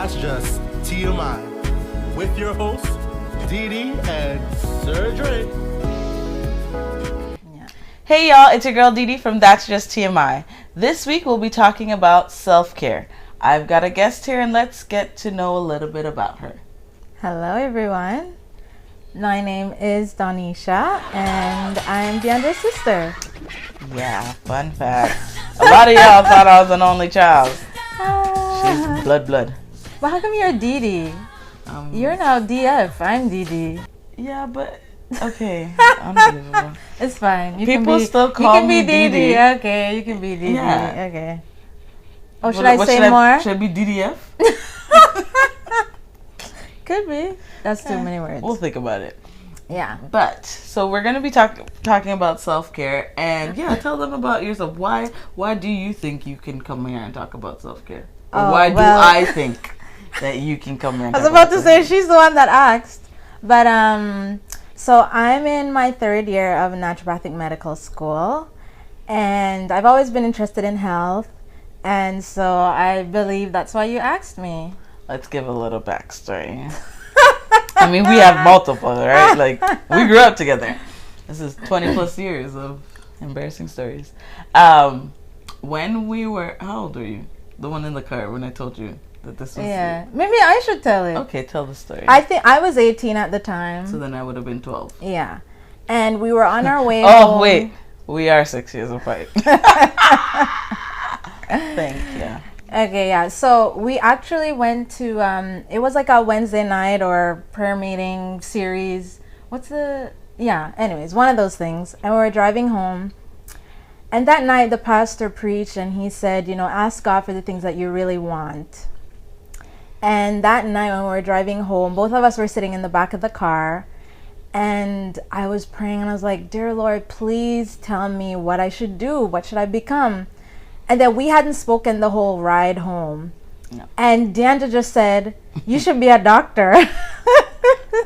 That's Just TMI with your hosts, Dee Dee and Sir Dre. Hey y'all, it's your girl Dee Dee from That's Just TMI. This week we'll be talking about self-care. I've got a guest here and let's get to know a little bit about her. Hello everyone. My name is Donisha and I'm DeAndre's sister. Yeah, fun fact. A lot of y'all thought I was an only child. She's blood. But how come you're Dee Dee? You're now DF. I'm Dee Dee. Yeah, but okay. Unbelievable. It's fine. People still call me Dee Dee. Okay, you can be Dee Dee. Yeah. Okay. Oh, should I say more? Should I be DDF? Could be. That's too many words. We'll think about it. Yeah. But so we're gonna be talking about self-care, and yeah, tell them about yourself. Why do you think you can come here and talk about self-care? Or why do I think that you can come here and I was about to say she's the one that asked. But so I'm in my third year of naturopathic medical school, and I've always been interested in health, and so I believe that's why you asked me. Let's give a little backstory. I mean, we have multiple, right? Like, we grew up together. This is 20 plus years of embarrassing stories. When we were, how old were you? The one in the car when I told you that this was... Yeah, maybe I should tell it. Okay, tell the story. I think I was 18 at the time. So then I would have been 12. Yeah. And we were on our way Oh, home. wait. We are 6 years apart. Thank you. Okay, yeah. So we actually went to, it was like a Wednesday night or prayer meeting series. Anyways, one of those things. And we were driving home. And that night the pastor preached and he said, ask God for the things that you really want. And that night when we were driving home, both of us were sitting in the back of the car. And I was praying and I was like, dear Lord, please tell me what I should do. What should I become? And then we hadn't spoken the whole ride home. No. And DeAndre just said, you should be a doctor.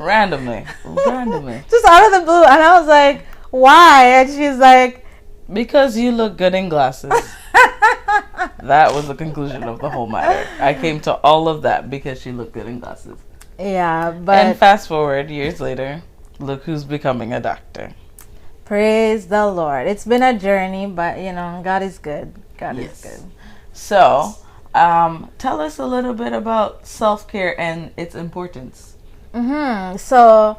Randomly. Just out of the blue. And I was like, why? And she's like, because you look good in glasses. That was the conclusion of the whole matter. I came to all of that because she looked good in glasses. Yeah, but... And fast forward years later, look who's becoming a doctor. Praise the Lord. It's been a journey, but, God is good. God is good. So, tell us a little bit about self-care and its importance. So,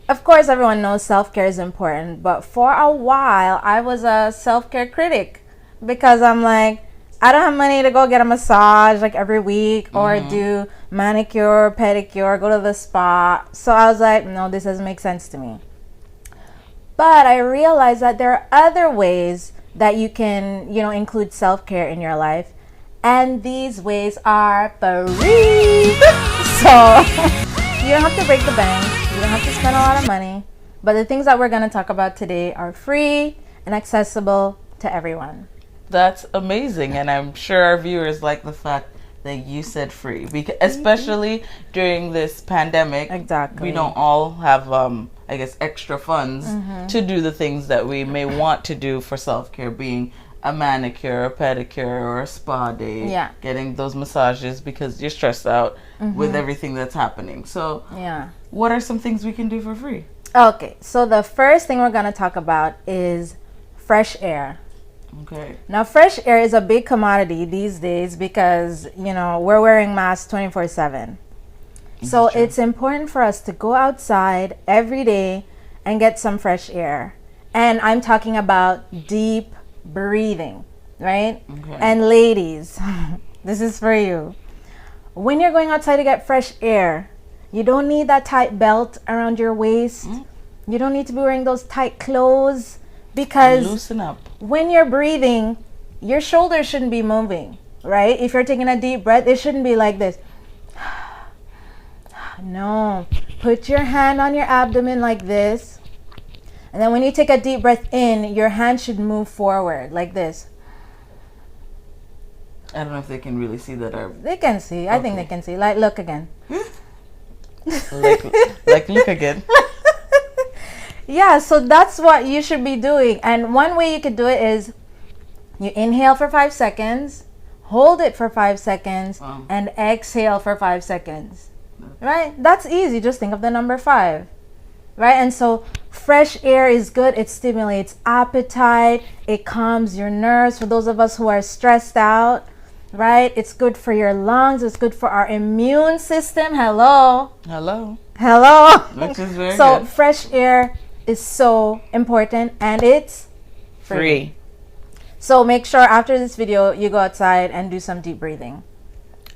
of course, everyone knows self-care is important. But for a while, I was a self-care critic. Because I'm like, I don't have money to go get a massage like every week. Or do manicure, pedicure, go to the spa. So I was like, no, this doesn't make sense to me. But I realized that there are other ways that you can, include self-care in your life. And these ways are free. So you don't have to break the bank. You don't have to spend a lot of money. But the things that we're going to talk about today are free and accessible to everyone. That's amazing. And I'm sure our viewers like the fact that you said free. Because especially during this pandemic. Exactly. We don't all have... extra funds to do the things that we may want to do for self-care, being a manicure, a pedicure, or a spa day. Yeah. Getting those massages because you're stressed out with everything that's happening. So, what are some things we can do for free? Okay, so the first thing we're going to talk about is fresh air. Okay. Now, fresh air is a big commodity these days because, we're wearing masks 24/7. So it's important for us to go outside every day and get some fresh air. And I'm talking about deep breathing, right? Okay. And ladies, this is for you. When you're going outside to get fresh air, you don't need that tight belt around your waist. You don't need to be wearing those tight clothes because loosen up. When you're breathing, your shoulders shouldn't be moving, right? If you're taking a deep breath, it shouldn't be like this. No, put your hand on your abdomen like this. And then when you take a deep breath in, your hand should move forward like this. I don't know if they can really see that. They can see. I think they can see. Like, look again. like look again. Yeah, so that's what you should be doing. And one way you could do it is you inhale for 5 seconds, hold it for 5 seconds, and exhale for 5 seconds. Right? That's easy. Just think of the number 5. Right? And so fresh air is good. It stimulates appetite. It calms your nerves for those of us who are stressed out. Right? It's good for your lungs. It's good for our immune system. Hello. Which is very good. Fresh air is so important, and it's free. So make sure after this video you go outside and do some deep breathing.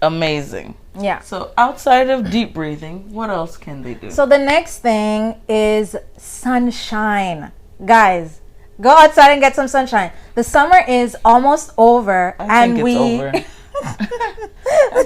Amazing. Yeah. So outside of deep breathing, what else can they do? So the next thing is sunshine. Guys, go outside and get some sunshine. The summer is almost over. I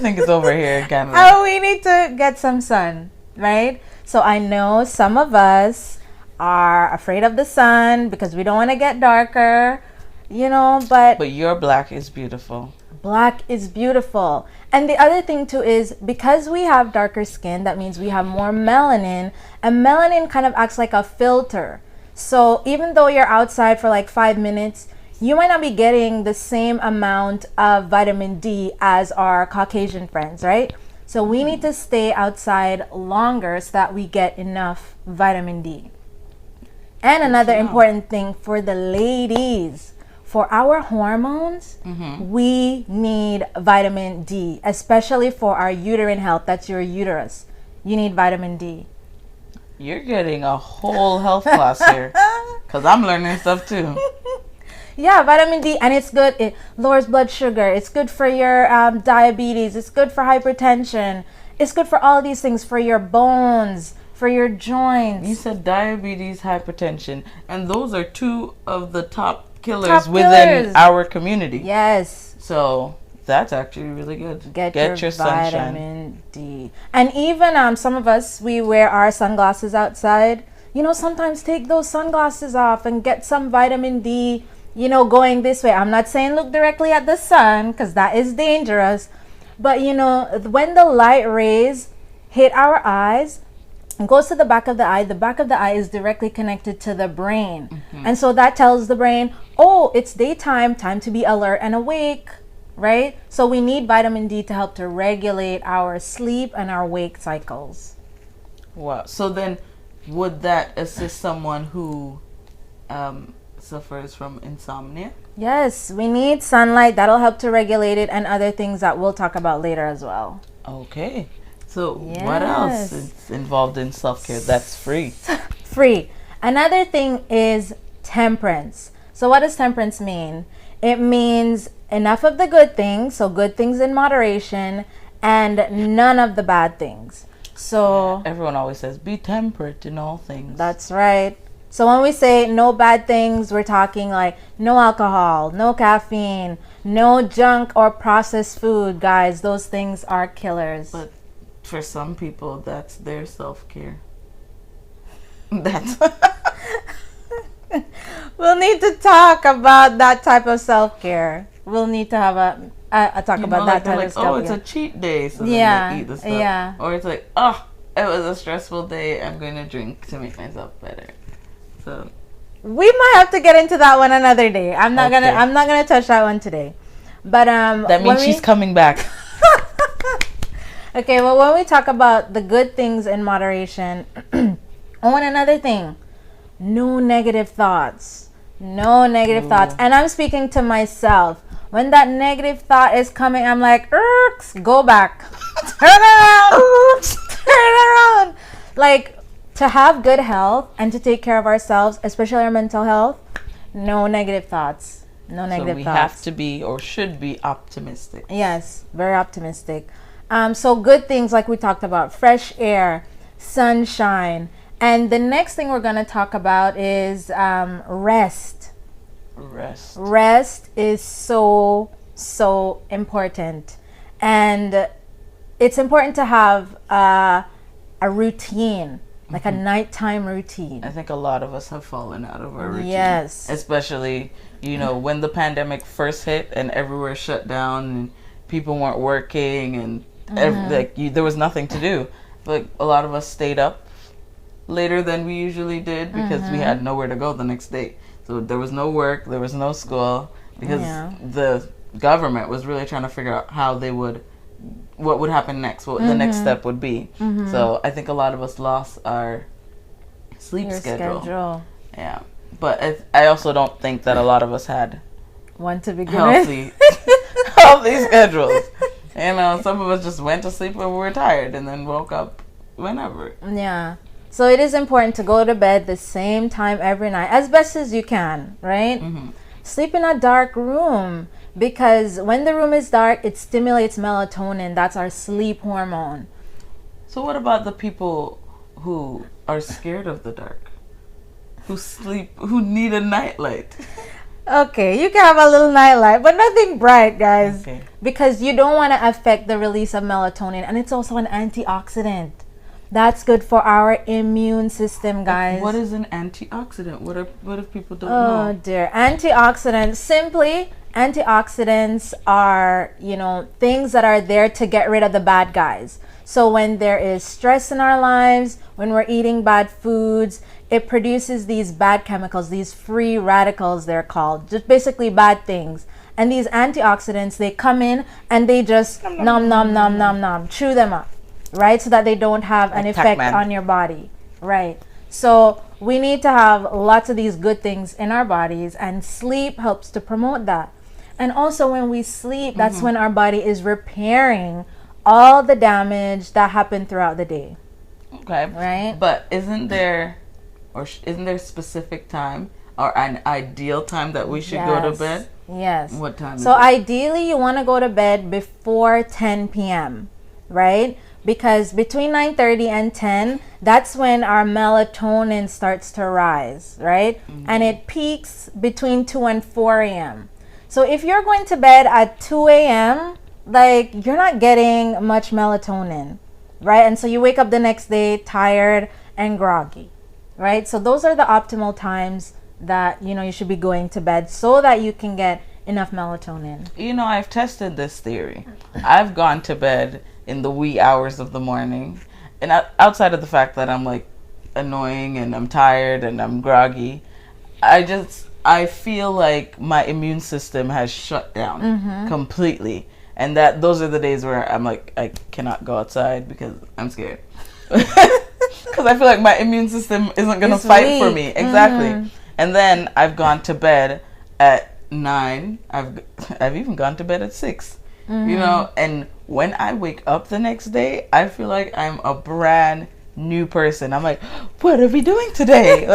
think it's over here in Canada. And we need to get some sun, right? So I know some of us are afraid of the sun because we don't want to get darker, but your black is beautiful. Black is beautiful. And the other thing too is because we have darker skin, that means we have more melanin, and melanin kind of acts like a filter. So even though you're outside for like 5 minutes, you might not be getting the same amount of vitamin D as our Caucasian friends, right? So we need to stay outside longer so that we get enough vitamin D. And another important thing for the ladies, for our hormones, we need vitamin D, especially for our uterine health. That's your uterus. You need vitamin D. You're getting a whole health class here, because I'm learning stuff too. Yeah, vitamin D, and it's good. It lowers blood sugar. It's good for your diabetes. It's good for hypertension. It's good for all these things, for your bones, for your joints. You said diabetes, hypertension, and those are 2 of the top killers within our community. Yes. So that's actually really good. Get your vitamin D. And even some of us, we wear our sunglasses outside. Sometimes take those sunglasses off and get some vitamin D, going this way. I'm not saying look directly at the sun because that is dangerous. But, when the light rays hit our eyes, it goes to the back of the eye. The back of the eye is directly connected to the brain. And so that tells the brain, oh, it's daytime, time to be alert and awake, right? So we need vitamin D to help to regulate our sleep and our wake cycles. Wow. So then would that assist someone who suffers from insomnia? Yes, we need sunlight. That'll help to regulate it, and other things that we'll talk about later as well. Okay. So what else is involved in self-care that's free? Free. Another thing is temperance. So what does temperance mean? It means enough of the good things, so good things in moderation, and none of the bad things. So everyone always says be temperate in all things. That's right. So when we say no bad things, we're talking like no alcohol, no caffeine, no junk or processed food. Guys, those things are killers. But for some people, that's their self-care. We'll need to talk about that type of self-care. We'll need to have a talk about that type of self-care. Oh, it's a cheat day, so then they eat the stuff. Yeah. Or it's like, oh, it was a stressful day, I'm going to drink to make myself better. So we might have to get into that one another day. I'm not gonna touch that one today. But that means she's coming back. Okay, well, when we talk about the good things in moderation, oh, and another thing, no negative thoughts. No negative thoughts. And I'm speaking to myself. When that negative thought is coming, I'm like, go back. Turn around. Turn around. Like, to have good health and to take care of ourselves, especially our mental health, no negative thoughts. No negative thoughts. So we have to be, or should be, optimistic. Yes, very optimistic. So good things like we talked about, fresh air, sunshine. And the next thing we're going to talk about is rest. Rest is so important. And it's important to have a routine, like a nighttime routine. I think a lot of us have fallen out of our routine. Yes. Especially, when the pandemic first hit and everywhere shut down and people weren't working and there was nothing to do. But a lot of us stayed up later than we usually did because we had nowhere to go the next day. So there was no work, there was no school because the government was really trying to figure out what would happen next, what the next step would be. So I think a lot of us lost our sleep schedule. Yeah, but I also don't think that a lot of us had healthy schedules. You know, some of us just went to sleep when we were tired and then woke up whenever. Yeah. So it is important to go to bed the same time every night as best as you can, right? Sleep in a dark room, because when the room is dark, it stimulates melatonin. That's our sleep hormone. So what about the people who are scared of the dark? Who need a nightlight? Okay, you can have a little nightlight, but nothing bright, guys. Okay. Because you don't want to affect the release of melatonin, and it's also an antioxidant. That's good for our immune system, guys. What is an antioxidant? What if people don't Oh know? dear. Antioxidants are, things that are there to get rid of the bad guys. So when there is stress in our lives, when we're eating bad foods, it produces these bad chemicals, these free radicals they're called, just basically bad things. And these antioxidants, they come in and they just chew them up, right? So that they don't have an effect on your body, right? So we need to have lots of these good things in our bodies, and sleep helps to promote that. And also when we sleep, that's when our body is repairing all the damage that happened throughout the day. Okay. Right? But isn't there a specific time or an ideal time that we should go to bed? Yes. What time So ideally you want to go to bed before 10 p.m., right? Because between 9:30 and 10, that's when our melatonin starts to rise, right? And it peaks between 2 and 4 a.m. So if you're going to bed at 2 a.m., you're not getting much melatonin, right? And so you wake up the next day tired and groggy, right? So those are the optimal times that, you should be going to bed so that you can get enough melatonin. I've tested this theory. I've gone to bed in the wee hours of the morning, and outside of the fact that I'm annoying and I'm tired and I'm groggy, I feel like my immune system has shut down completely, and that those are the days where I'm I cannot go outside because I'm scared, because I feel like my immune system isn't gonna fight for me. Exactly. And then I've gone to bed at 9. I've even gone to bed at 6. And when I wake up the next day, I feel like I'm a brand new person. I'm like, what are we doing today?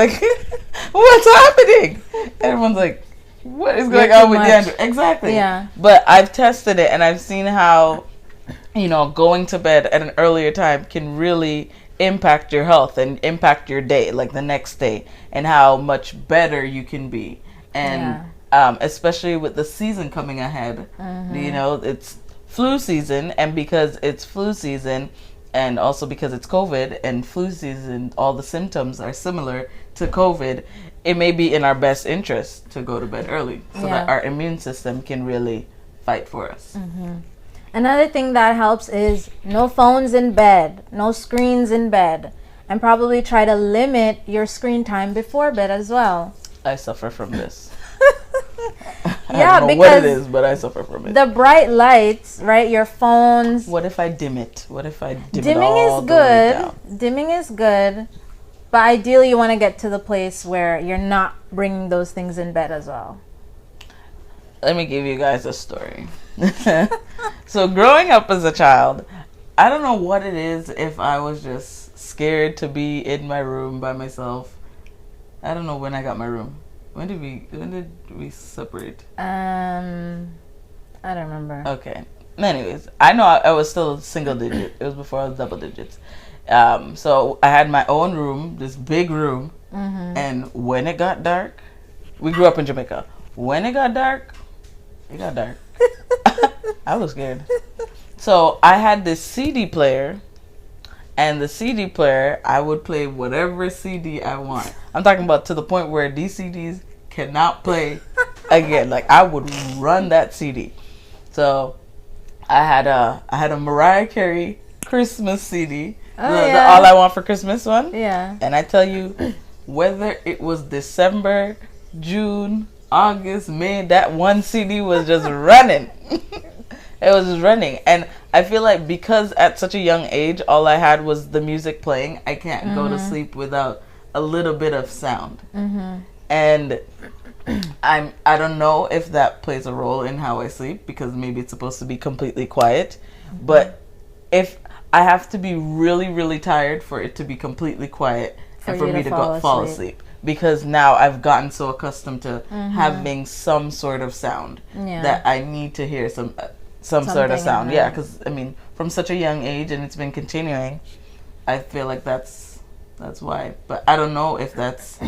What's happening? Everyone's like, what is going on with Andrew? Exactly. Yeah. But I've tested it, and I've seen how, going to bed at an earlier time can really impact your health and impact your day, the next day, and how much better you can be. And especially with the season coming ahead, it's flu season, and because it's flu season, and also because it's COVID and flu season, all the symptoms are similar to COVID, it may be in our best interest to go to bed early so that our immune system can really fight for us. Another thing that helps is no phones in bed, no screens in bed, and probably try to limit your screen time before bed as well. I suffer from this. Yeah, I don't know what it is, but I suffer from it. The bright lights, right? Your phones. What if I dim it? What if I dim Dimming it all is the way down? good. Dimming is good, but ideally you want to get to the place where you're not bringing those things in bed as well. Let me give you guys a story. So growing up as a child, I don't know what it is, if I was just scared to be in my room by myself. I don't know when I got my room. When did we separate? I don't remember. Okay. Anyways, I know I was still single digit. It was before I was double digits. So I had my own room, this big room, and when it got dark, we grew up in Jamaica. When it got dark, it got dark. I was scared. So I had this CD player, and the CD player, I would play whatever CD I want. I'm talking about to the point where these CDs cannot play again. I would run that CD. So I had a Mariah Carey Christmas CD, the All I Want for Christmas one. Yeah. And I tell you, whether it was December, June, August, May, that one CD was just running. It was just running. And I feel like because at such a young age, all I had was the music playing, I can't go to sleep without a little bit of sound. And I don't know if that plays a role in how I sleep, because maybe it's supposed to be completely quiet. But if I have to be really, really tired for it to be completely quiet and for me to fall asleep. Because now I've gotten so accustomed to having some sort of sound that I need to hear some sort of sound. Yeah, because I mean, from such a young age, and it's been continuing, I feel like that's why. But I don't know if that's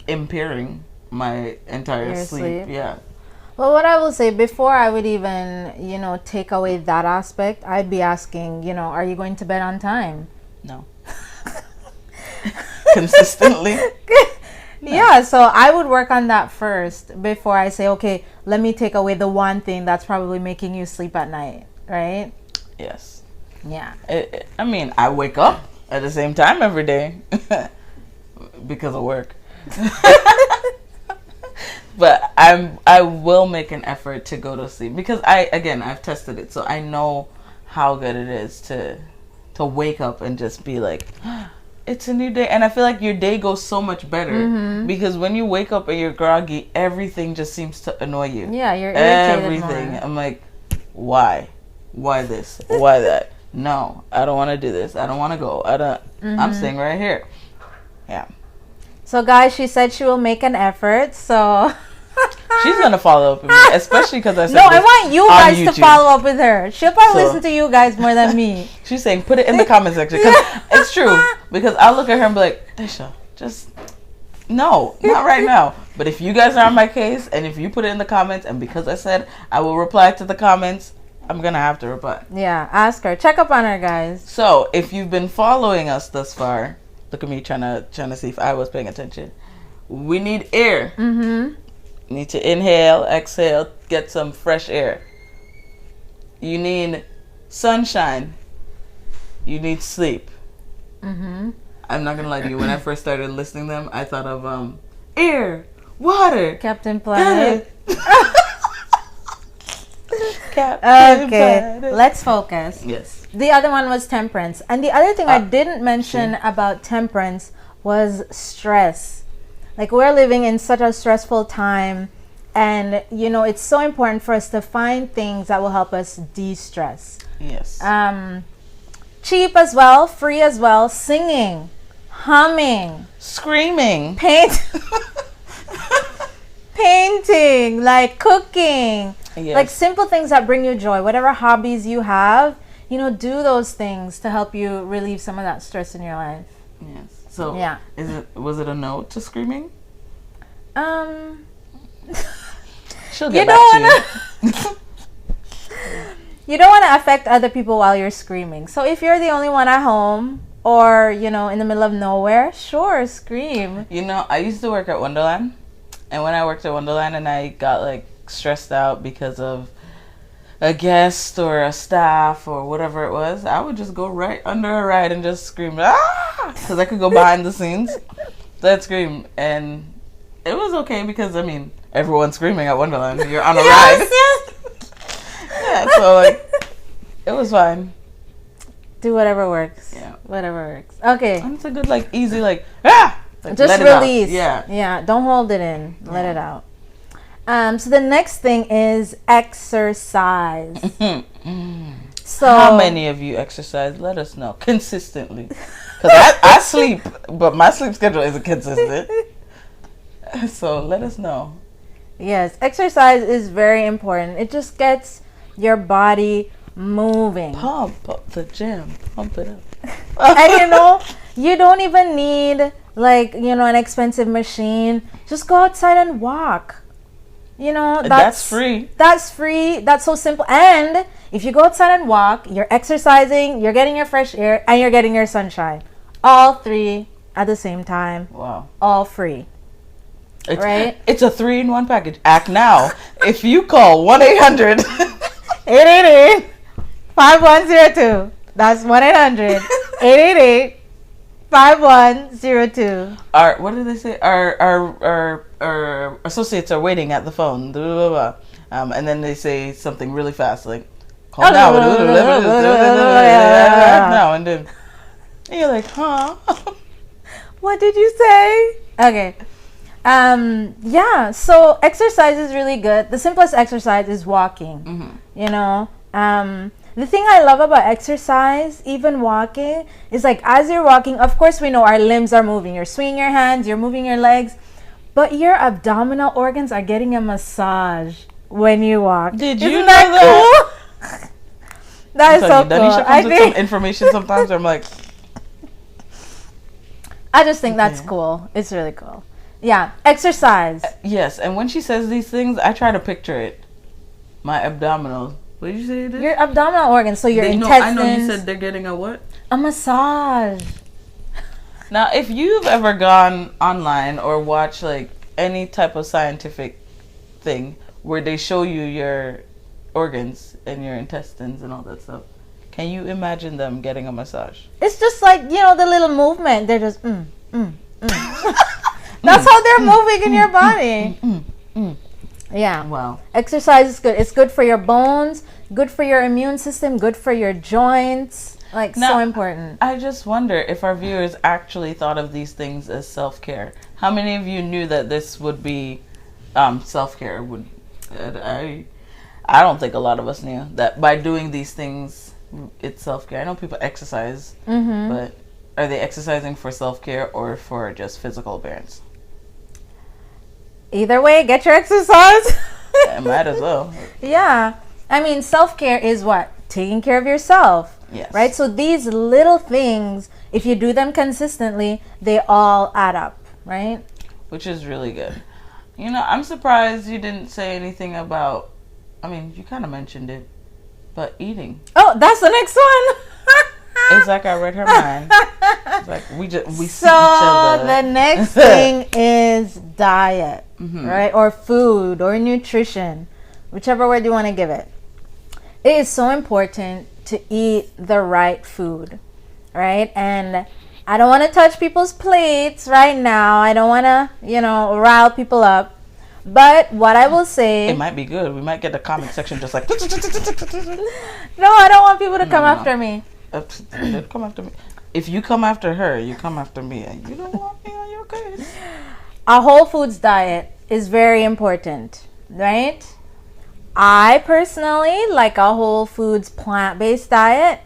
impairing my entire sleep. Yeah. Well, what I will say, before I would even, take away that aspect, I'd be asking, are you going to bed on time? No. Consistently. Yeah, so I would work on that first before I say, okay, let me take away the one thing that's probably making you sleep at night, right? Yes. Yeah. I mean, I wake up at the same time every day because of work. But I will make an effort to go to sleep, because I've tested it, so I know how good it is to wake up and just be like, it's a new day. And I feel like your day goes so much better because when you wake up and you're groggy, everything just seems to annoy you. Yeah, you're irritated everything. more. I'm like, why this, why that? No, I don't want to do this. I don't want to go. I'm staying right here. Yeah. So guys, she said she will make an effort, so she's gonna follow up with me, especially because I said no, I want you guys YouTube. to follow up with her. She'll probably listen to you guys more than me. She's saying put it in the comment section, because it's true, because I'll look at her and be like, Tisha, just no, not right now. But if you guys are on my case and if you put it in the comments, and because I said I will reply to the comments, I'm gonna have to reply. Yeah, ask her, check up on her, guys. So if you've been following us thus far, look at me trying to see if I was paying attention. We need air. You need to inhale, exhale, get some fresh air. You need sunshine. You need sleep. I'm not gonna lie to you. When I first started listing them, I thought of air, water, Captain Planet. Captain Okay, Planet. let's focus. Yes. The other one was temperance. And the other thing I didn't mention about temperance was stress. Like, we're living in such a stressful time, and it's so important for us to find things that will help us de-stress. Yes. Cheap as well, free as well, singing, humming, Screaming. painting, like cooking, Yes. like simple things that bring you joy. Whatever hobbies you have, do those things to help you relieve some of that stress in your life. Yes. So Yeah. was it a no to screaming? She'll You get back to you. You don't want to affect other people while you're screaming. So if you're the only one at home, or in the middle of nowhere, sure, scream. I used to work at Wonderland, and when I worked at Wonderland and I got like stressed out because of a guest or a staff or whatever it was, I would just go right under a ride and just scream, because I could go behind the scenes. So I'd scream, and it was okay because everyone's screaming at Wonderland. You're on a ride. Yes. Yeah, so it was fine. Do whatever works. Yeah. Whatever works. Okay. And it's a good easy Just let it release. out. Yeah. Yeah. Don't hold it in. Let it out. So the next thing is exercise. So how many of you exercise? Let us know consistently. Because I sleep, but my sleep schedule isn't consistent. So let us know. Yes, exercise is very important. It just gets your body moving. Pump up the gym. Pump it up. And you don't even need an expensive machine. Just go outside and walk. That's free. That's free. That's so simple. And if you go outside and walk, you're exercising, you're getting your fresh air, and you're getting your sunshine. All three at the same time. Wow. All free. Right? It's a 3-in-1 package. Act now. If you call 1-800-888-5102. That's 1-800-888-5102. 5102. What did they say? Our associates are waiting at the phone. Blah, blah, blah. And then they say something really fast, like, call now. Now and then. And you're like, huh? What did you say? Okay. Yeah, so exercise is really good. The simplest exercise is walking. You know, the thing I love about exercise, even walking, is like as you're walking, of course we know our limbs are moving. You're swinging your hands, you're moving your legs, but your abdominal organs are getting a massage when you walk. Did you Isn't know that cool? That is so cool. Danisha comes with some information sometimes. I'm like, I just think that's cool. It's really cool. Yeah, exercise. Yes, and when she says these things, I try to picture it. My abdominals. What did you say it is? Your abdominal organs, so your intestines. I know you said they're getting a what? A massage. Now, if you've ever gone online or watched like any type of scientific thing where they show you your organs and your intestines and all that stuff, can you imagine them getting a massage? It's just like, you know, the little movement. They're just That's how they're moving in your body. Yeah. Wow. Exercise is good. It's good for your bones, good for your immune system, good for your joints. Like, now, so important. I just wonder if our viewers actually thought of these things as self-care. How many of you knew that this would be self-care? I don't think a lot of us knew that by doing these things, it's self-care. I know people exercise, but are they exercising for self-care or for just physical appearance? Either way, get your exercise. Yeah, might as well. Yeah. I mean, self-care is what? Taking care of yourself. Yes. Right? So these little things, if you do them consistently, they all add up, right? Which is really good. You know, I'm surprised you didn't say anything about, I mean, you kind of mentioned it, but eating. Oh, that's the next one. It's like I read her mind. It's like we see each So other. the next thing is diet, right? Or food or nutrition, whichever word you want to give it. It is so important to eat the right food, right? And I don't want to touch people's plates right now. I don't want to, you know, rile people up. But what I will say... It might be good. We might get the comment section just like... No, I don't want people to come after me. Come after me. If you come after her, you come after me. And you don't want me on your case. A whole foods diet is very important, right? I personally like a whole foods plant-based diet,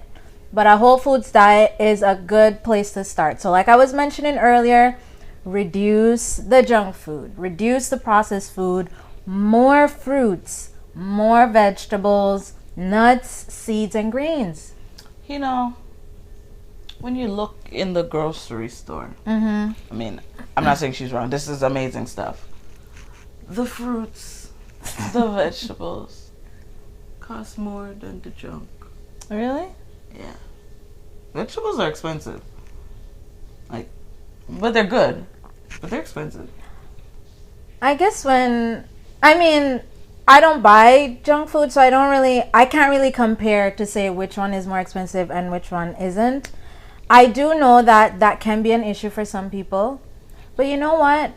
but a whole foods diet is a good place to start. So like I was mentioning earlier, reduce the junk food, reduce the processed food, more fruits, more vegetables, nuts, seeds, and grains. You know, when you look in the grocery store, I mean, I'm not saying she's wrong. This is amazing stuff. The fruits, the vegetables cost more than the junk. Really? Yeah. Vegetables are expensive. Like, but they're good. But they're expensive. I guess I don't buy junk food, so I can't really compare to say which one is more expensive and which one isn't. I do know that that can be an issue for some people. But you know what?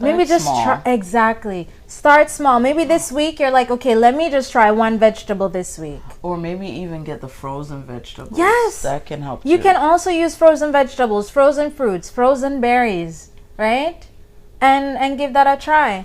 Maybe just try. Exactly. Start small. Maybe this week you're like, okay, let me just try one vegetable this week. Or maybe even get the frozen vegetables. Yes. That can help You too. can also use frozen vegetables, frozen fruits, frozen berries, right? And give that a try.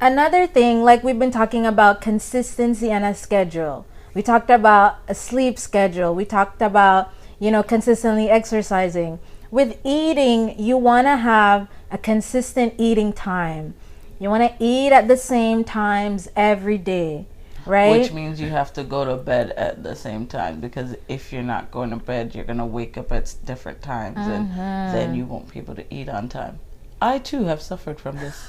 Another thing, like we've been talking about consistency and a schedule. We talked about a sleep schedule. We talked about, you know, consistently exercising. With eating, you want to have a consistent eating time. You want to eat at the same times every day, right? Which means you have to go to bed at the same time, because if you're not going to bed, you're going to wake up at different times and then you won't be able to eat on time. I too have suffered from this.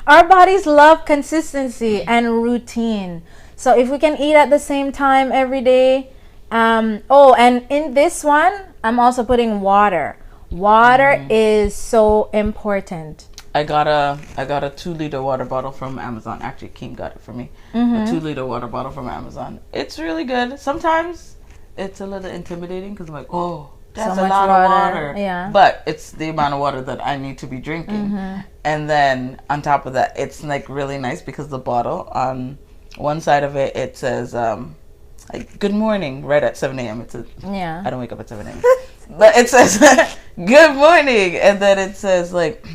Our bodies love consistency and routine. So if we can eat at the same time every day. And in this one, I'm also putting water. Water is so important. I got a 2-liter water bottle from Amazon. Actually, Keem got it for me. A 2-liter water bottle from Amazon. It's really good. Sometimes it's a little intimidating because I'm like, oh, That's so a much lot water. of water. Yeah. But it's the amount of water that I need to be drinking. And then on top of that, it's like really nice because the bottle on one side of it, it says like good morning right at 7 a.m. It says, I don't wake up at 7 a.m. But it says good morning, and then it says like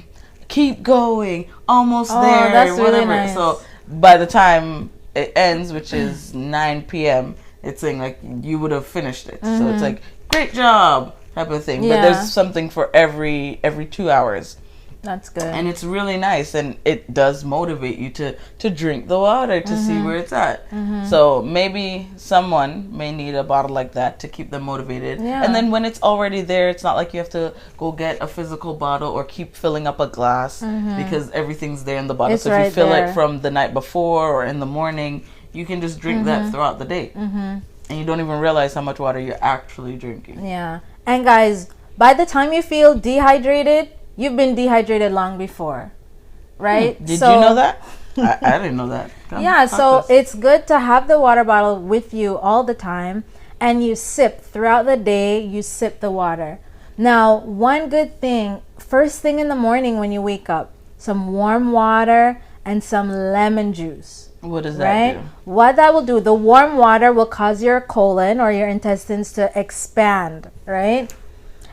keep going, almost there, that's whatever. really nice. So by the time it ends, which is 9 p.m., it's saying like you would have finished it. So it's like great job type of thing. But there's something for every 2 hours. That's good. And it's really nice, and it does motivate you to drink the water to see where it's at. So maybe someone may need a bottle like that to keep them motivated. And then when it's already there, it's not like you have to go get a physical bottle or keep filling up a glass because everything's there in the bottle. It's so if you right fill there. it from the night before or in the morning, you can just drink that throughout the day. And you don't even realize how much water you're actually drinking. Yeah. And guys, by the time you feel dehydrated, you've been dehydrated long before, right? Did you know that? I didn't know that. So it's good to have the water bottle with you all the time, and you sip throughout the day. You sip the water. Now, one good thing, first thing in the morning when you wake up, some warm water and some lemon juice. What does that do? What that will do, the warm water will cause your colon or your intestines to expand, right?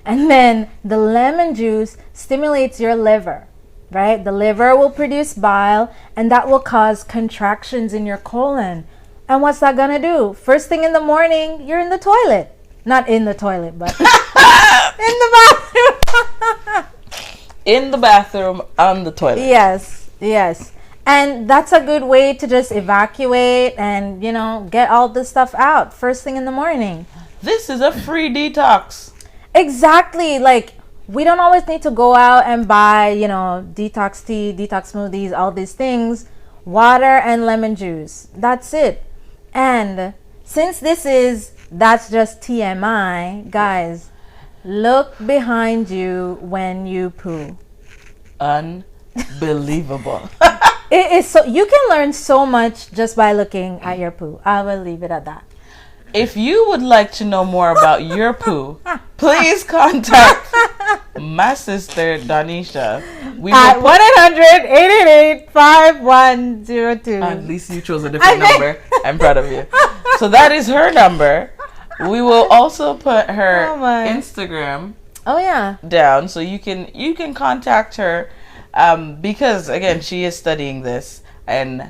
And then the lemon juice stimulates your liver, right? The liver will produce bile, and that will cause contractions in your colon. And what's that gonna do? First thing in the morning, you're in the toilet. Not in the toilet, but in the bathroom. In the bathroom, on the toilet. Yes. And that's a good way to just evacuate and, get all this stuff out first thing in the morning. This is a free detox. Exactly. Like, we don't always need to go out and buy, detox tea, detox smoothies, all these things. Water and lemon juice. That's it. And since that's just TMI, guys, look behind you when you poo. Unbelievable. It is so, you can learn so much just by looking at your poo. I will leave it at that. If you would like to know more about your poo, please contact my sister Danisha. We At 1-800-888-5102. At least you chose a different number. I'm proud of you. So that is her number. We will also put her Instagram down so you can contact her because again she is studying this, and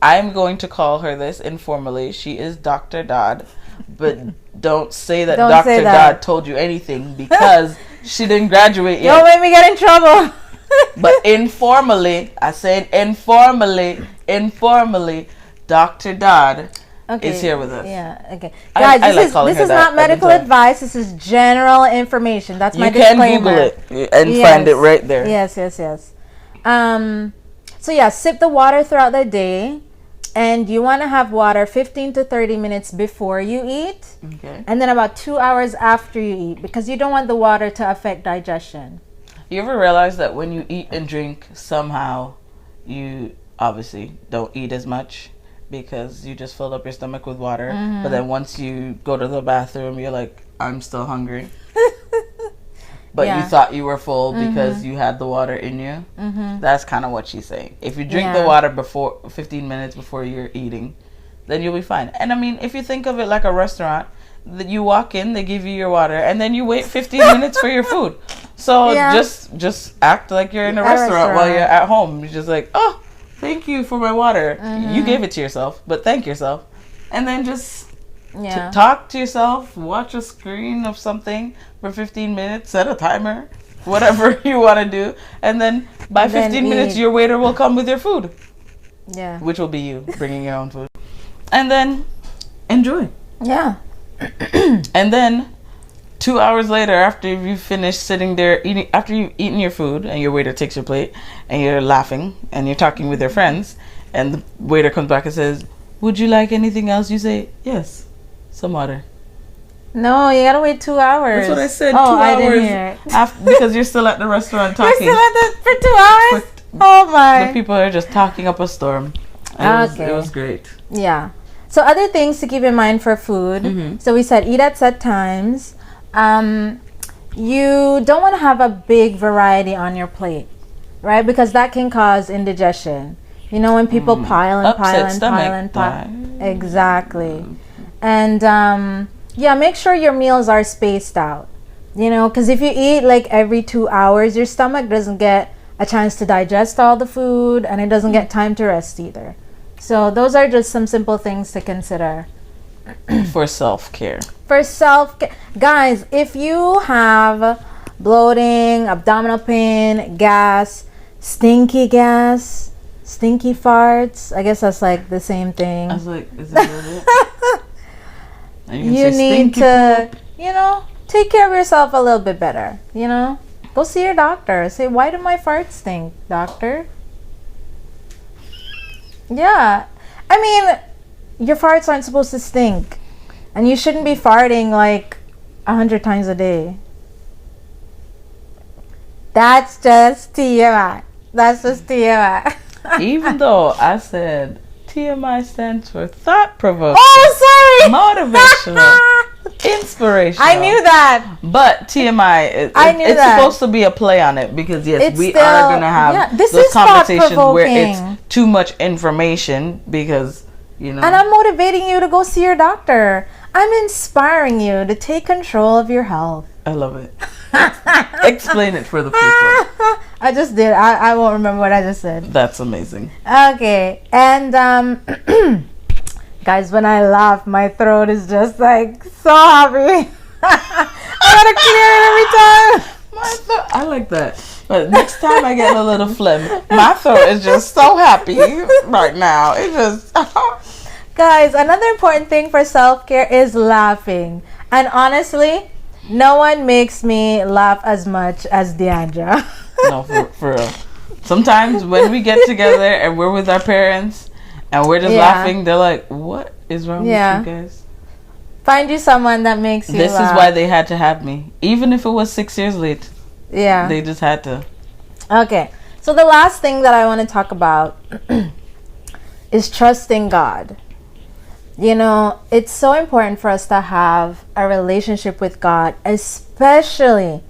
I'm going to call her this informally. She is Dr. Dodd, but don't say that Dr. Dodd told you anything because she didn't graduate yet. Don't make me get in trouble. But informally, I said informally, Dr. Dodd is here with us. Yeah, okay. Guys, this is not medical advice. This is general information. That's my disclaimer. You can Google it and find it right there. Yes. So yeah, sip the water throughout the day. And you want to have water 15 to 30 minutes before you eat. Okay. And then about 2 hours after you eat, because you don't want the water to affect digestion. You ever realize that when you eat and drink, somehow you obviously don't eat as much because you just filled up your stomach with water. But then once you go to the bathroom, you're like, I'm still hungry. But you thought you were full because you had the water in you. That's kind of what she's saying. If you drink the water before 15 minutes before you're eating, then you'll be fine. And I mean, if you think of it like a restaurant, that you walk in, they give you your water, and then you wait 15 minutes for your food. So just act like you're in a restaurant while you're at home. You're just like, oh, thank you for my water. You gave it to yourself, but thank yourself. And then just talk to yourself, watch a screen of something for 15 minutes, set a timer, whatever you want to do. And then by 15 minutes, your waiter will come with your food. Yeah. Which will be you bringing your own food. And then enjoy. Yeah. And then 2 hours later, after you finish sitting there eating, after you've eaten your food and your waiter takes your plate and you're laughing and you're talking with your friends and the waiter comes back and says, would you like anything else? You say, yes, some water. No, you gotta wait 2 hours. That's what I said. 2 I hours didn't hear it. because you're still at the restaurant talking. You're still at for 2 hours? Oh my. The people are just talking up a storm. It was great. Yeah. So other things to keep in mind for food. So we said eat at set times. You don't want to have a big variety on your plate, right? Because that can cause indigestion. You know, when people pile and pile and pile and pile. Exactly. And yeah, make sure your meals are spaced out. You know, because if you eat like every 2 hours, your stomach doesn't get a chance to digest all the food, and it doesn't get time to rest either. So those are just some simple things to consider. For self-care. For self-care. Guys, if you have bloating, abdominal pain, gas, stinky farts, I guess that's like the same thing. I was like, is that it? You need to, you know, take care of yourself a little bit better, you know? Go see your doctor. Say, why do my farts stink, doctor? Yeah. I mean, your farts aren't supposed to stink. And you shouldn't be farting like 100 times a day. That's just TMI. That's just TMI. Even though I said TMI stands for thought-provoking. Oh, sorry. Motivational. Inspirational. I knew that. But TMI, it's supposed to be a play on it because, yes, we are going to have those conversations where it's too much information because, you know. And I'm motivating you to go see your doctor. I'm inspiring you to take control of your health. I love it. Explain it for the people. I just did. I won't remember what I just said. That's amazing. Okay. And guys, when I laugh, my throat is just like so happy. I gotta clear it every time. I like that. But next time I get a little phlegm, my throat is just so happy right now. It just... Guys, another important thing for self-care is laughing. And honestly, no one makes me laugh as much as Deandra. No, for real. Sometimes when we get together and we're with our parents and we're just laughing, they're like, what is wrong with you guys? Find you someone that makes you laugh. This is why they had to have me. Even if it was 6 years late. Yeah. They just had to. Okay. So the last thing that I want to talk about is trusting God. You know, it's so important for us to have a relationship with God, especially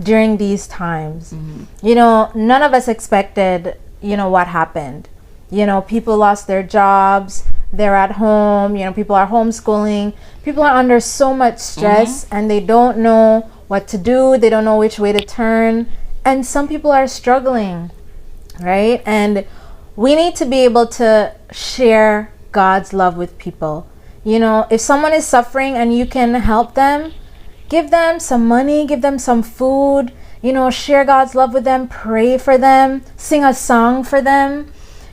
during these times. You know, none of us expected, you know, what happened. You know, people lost their jobs, they're at home, you know, people are homeschooling. People are under so much stress and they don't know what to do, they don't know which way to turn. And some people are struggling, right? And we need to be able to share God's love with people. You know, if someone is suffering and you can help them, give them some money, give them some food, you know, share God's love with them, pray for them, sing a song for them,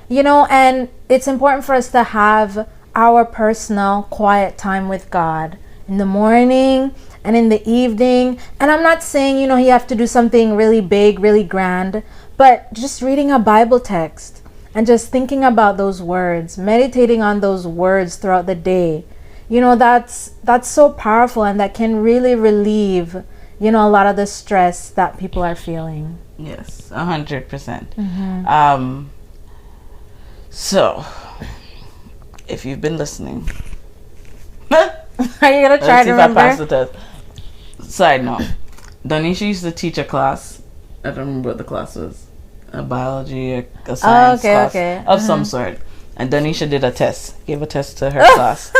you know. And it's important for us to have our personal quiet time with God in the morning and in the evening. And I'm not saying, you know, you have to do something really big, really grand, but just reading a Bible text and just thinking about those words, meditating on those words throughout the day, you know, that's so powerful, and that can really relieve, you know, a lot of the stress that people are feeling. Yes, 100%. So, if you've been listening, are you gonna try to remember? If I pass the test. Side note: Donisha used to teach a class. I don't remember what the class was. A biology, a science class of some sort. And Donisha did a test. Gave a test to her class.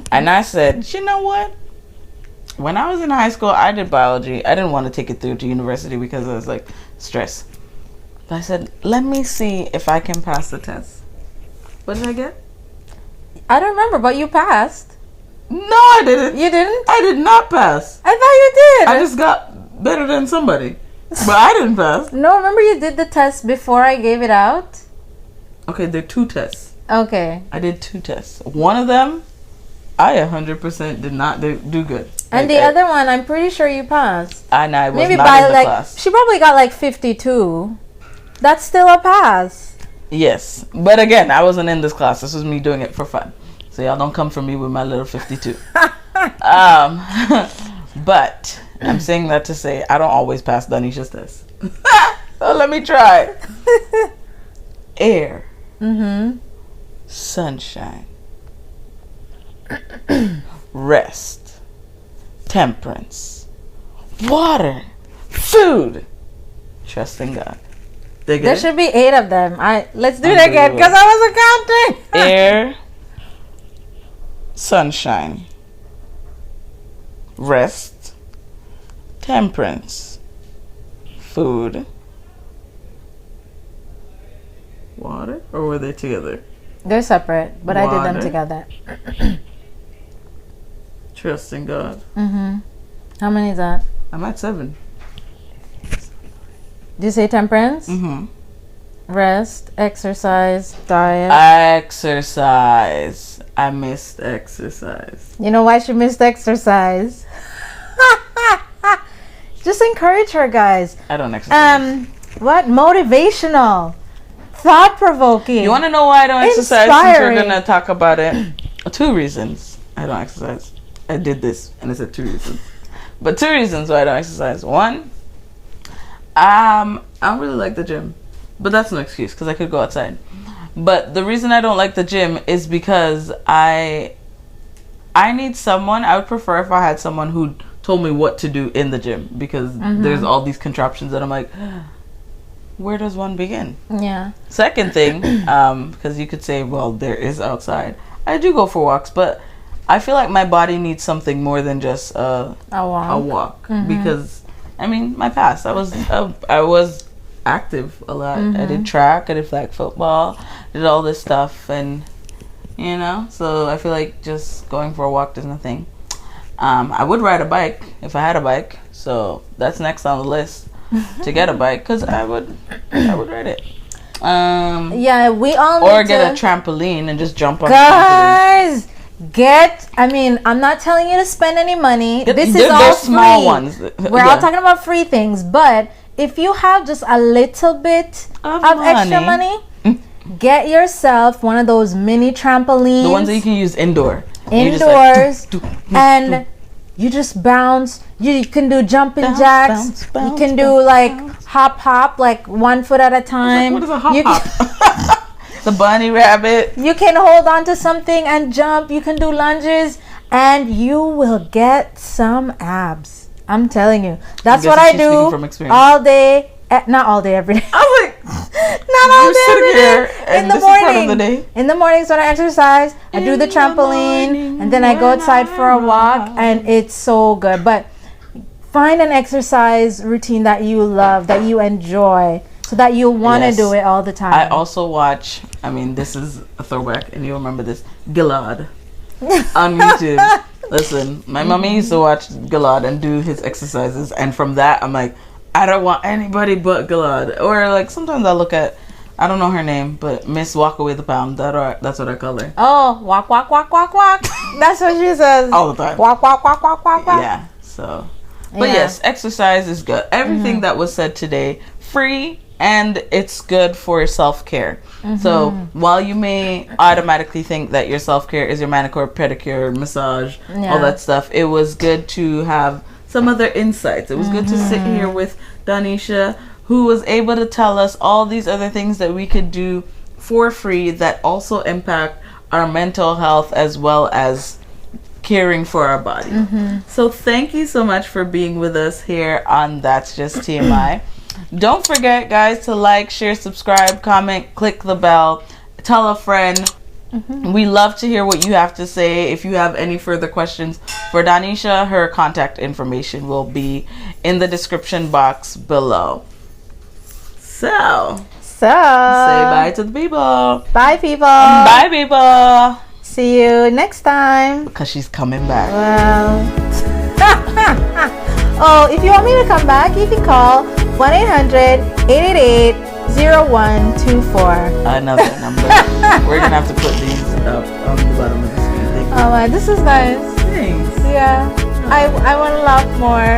And I said, you know what? When I was in high school, I did biology. I didn't want to take it through to university because I was like, stress. But I said, let me see if I can pass the test. What did I get? I don't remember, but you passed. No, I didn't. You didn't? I did not pass. I thought you did. I just got better than somebody. But I didn't pass. No, remember you did the test before I gave it out? Okay, there are 2 tests. Okay. I did 2 tests. One of them, I 100% did not do good. And the other one, I'm pretty sure you passed. I was maybe not by in the like class. She probably got like 52. That's still a pass. Yes, but again, I wasn't in this class. This was me doing it for fun. So y'all don't come for me with my little 52. But I'm saying that to say I don't always pass Donisha's test. So let me try. Air. Sunshine. Rest. temperance, water, food, trust in God. There should be 8 of them. Let's do it again because I was counting. Air, sunshine, rest, temperance, food, water, or were they together? They're separate, but Water. I did them together. Trust in God. How many is that? I'm at 7. Did you say temperance? Rest, exercise, diet. Exercise. I missed exercise. You know why she missed exercise? Just encourage her, guys. I don't exercise. What? Motivational. Thought-provoking. You want to know why I don't exercise since we're Inspiring. going to talk about it? 2 reasons I don't exercise. I did this and I said 2 reasons. But 2 reasons why I don't exercise. 1, I don't really like the gym. But that's no excuse because I could go outside. But the reason I don't like the gym is because I need someone. I would prefer if I had someone who told me what to do in the gym because there's all these contraptions that I'm like, where does one begin? Yeah. Second thing, because you could say, well, there is outside. I do go for walks, but I feel like my body needs something more than just a walk. Because, I mean, my past, I was active a lot. I did track, I did flag football, did all this stuff, and so I feel like just going for a walk does nothing. I would ride a bike if I had a bike, so that's next on the list to get a bike because I would ride it. Yeah, we all need or get a trampoline and just jump on. Guys, I'm not telling you to spend any money. This is all free. Small ones. We're all talking about free things, but if you have just a little bit of extra money, get yourself one of those mini trampolines. The ones that you can use indoors. And you just bounce. You can do jumping jacks. You can do like hop, like 1 foot at a time. What is a hop? The bunny rabbit. You can hold on to something and jump. You can do lunges, and you will get some abs. I'm telling you. That's what I do all day. Not all day, every day. I was like, not all day, every day. In the morning. In the mornings when I exercise, I do the trampoline, and then I go outside for a walk, and it's so good. But find an exercise routine that you love, that you enjoy, so that you want to do it all the time. I also watch, this is a throwback, and you'll remember this, Gilad on YouTube. Listen, my mommy used to watch Gilad and do his exercises, and from that, I'm like, I don't want anybody but Gilad. Or like sometimes I look at, I don't know her name, but Miss Walk Away the Pound. That's what I call her. Oh, walk. That's what she says. All the time. Walk. Yeah. So, but yes, exercise is good. Everything that was said today, free, and it's good for self-care. So while you may automatically think that your self-care is your manicure, pedicure, massage, all that stuff, it was good to have some other insights. It was good to sit here with Danisha, who was able to tell us all these other things that we could do for free that also impact our mental health as well as caring for our body. So thank you so much for being with us here on That's Just TMI. Don't forget, guys, to like, share, subscribe, comment, click the bell, tell a friend. We love to hear what you have to say. If you have any further questions for Danisha, her contact information will be in the description box below. So say bye to the people. Bye, people. Bye, people. See you next time. Because she's coming back. Well, oh, if you want me to come back, you can call 1-800-888-0124. Another number. We're gonna have to put these up on the bottom of the screen. Oh man, this is nice. Thanks. Yeah, I want to laugh more.